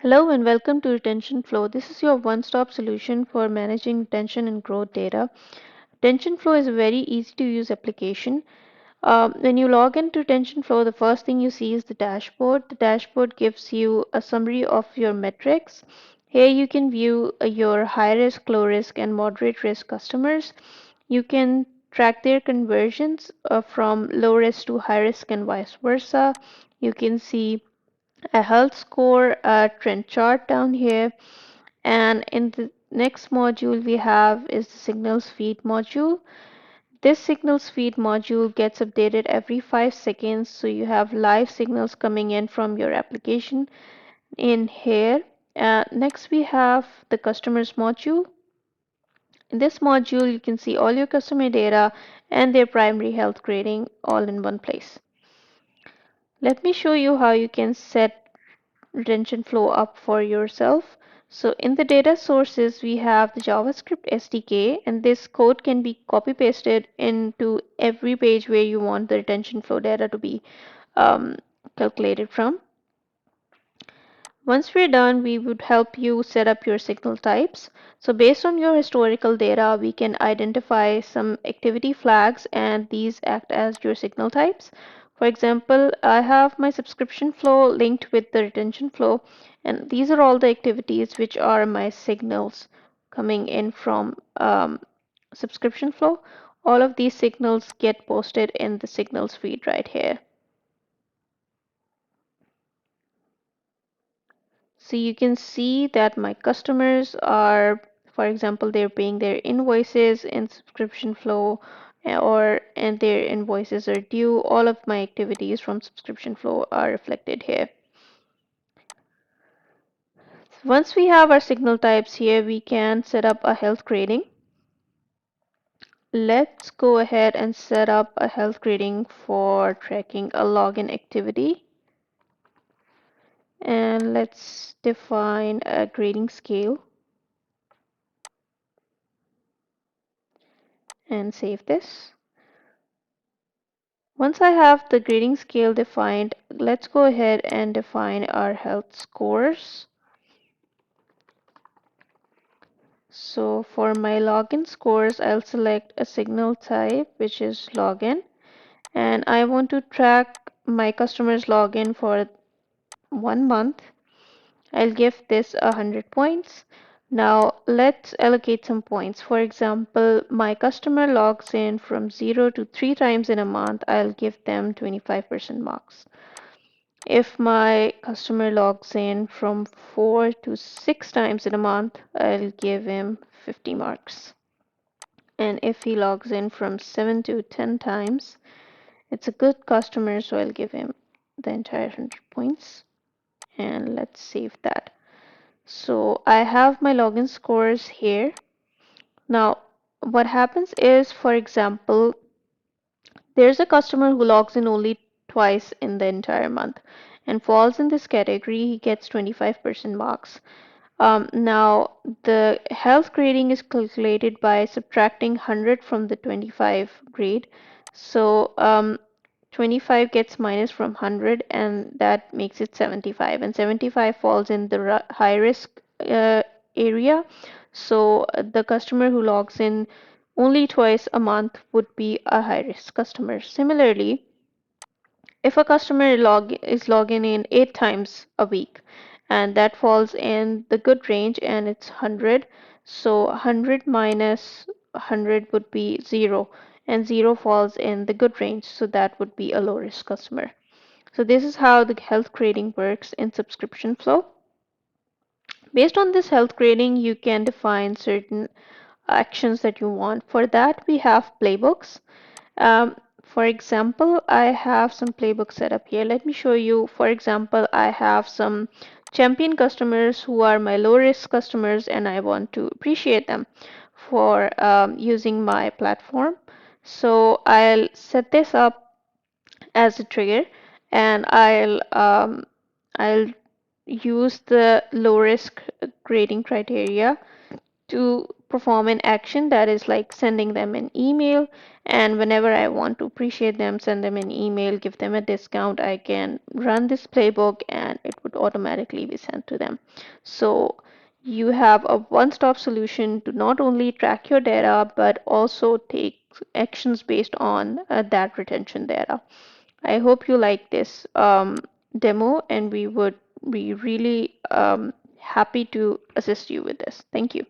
Hello and welcome to RetentionFlow. This is your one-stop solution for managing retention and growth data. RetentionFlow is a very easy to use application. When you log into RetentionFlow, the first thing you see is the dashboard. The dashboard gives you a summary of your metrics. Here you can view your high risk, low risk, and moderate risk customers. You can track their conversions from low risk to high risk and vice versa. You can see a health score, a trend chart down here. And in the next module we have is the signals feed module. This signals feed module gets updated every 5 seconds, so you have live signals coming in from your application in here. Next we have the customers module. In this module you can see all your customer data and their primary health grading all in one place. Let me show you how you can set RetentionFlow up for yourself. So in the data sources, we have the JavaScript SDK, and this code can be copy pasted into every page where you want the RetentionFlow data to be um, calculated from. Once we're done, we would help you set up your signal types. So based on your historical data, we can identify some activity flags, and these act as your signal types. For example, I have my subscription flow linked with the retention flow, and these are all the activities which are my signals coming in from subscription flow. All of these signals get posted in the signals feed right here. So you can see that my customers are, for example, they're paying their invoices in subscription flow, and their invoices are due. All of my activities from subscription flow are reflected here. Once we have our signal types here, we can set up a health grading. Let's go ahead and set up a health grading for tracking a login activity. And let's define a grading scale and save this. Once I have the grading scale defined, let's go ahead and define our health scores. So for my login scores, I'll select a signal type, which is login, and I want to track my customer's login for 1 month. I'll give this 100 points. Now let's allocate some points. For example, my customer logs in from 0 to 3 times in a month. I'll give them 25% marks. If my customer logs in from 4 to 6 times in a month, I'll give him 50 marks. And if he logs in from 7 to 10 times, it's a good customer, so I'll give him the entire 100 points. And let's save that. So I have my login scores here. Now, what happens is, for example, there's a customer who logs in only twice in the entire month and falls in this category. He gets 25% marks. Now, the health grading is calculated by subtracting 100 from the 25 grade. So 25 gets minus from 100, and that makes it 75. And 75 falls in the high risk area. So the customer who logs in only twice a month would be a high risk customer. Similarly, if a customer is logging in 8 times a week, and that falls in the good range and it's 100, so 100 minus 100 would be 0, and 0 falls in the good range, so that would be a low risk customer. So this is how the health grading works in subscription flow. Based on this health grading, you can define certain actions that you want. For that, we have playbooks. For example, I have some playbooks set up here. Let me show you. For example, I have some champion customers who are my low risk customers, and I want to appreciate them for using my platform. So I'll set this up as a trigger, and I'll use the low risk grading criteria to perform an action that is like sending them an email, and whenever I want to appreciate them, send them an email, give them a discount, I can run this playbook and it would automatically be sent to them. So you have a one-stop solution to not only track your data but also take actions based on that retention data. I hope you like this demo, and we would be really happy to assist you with this. Thank you.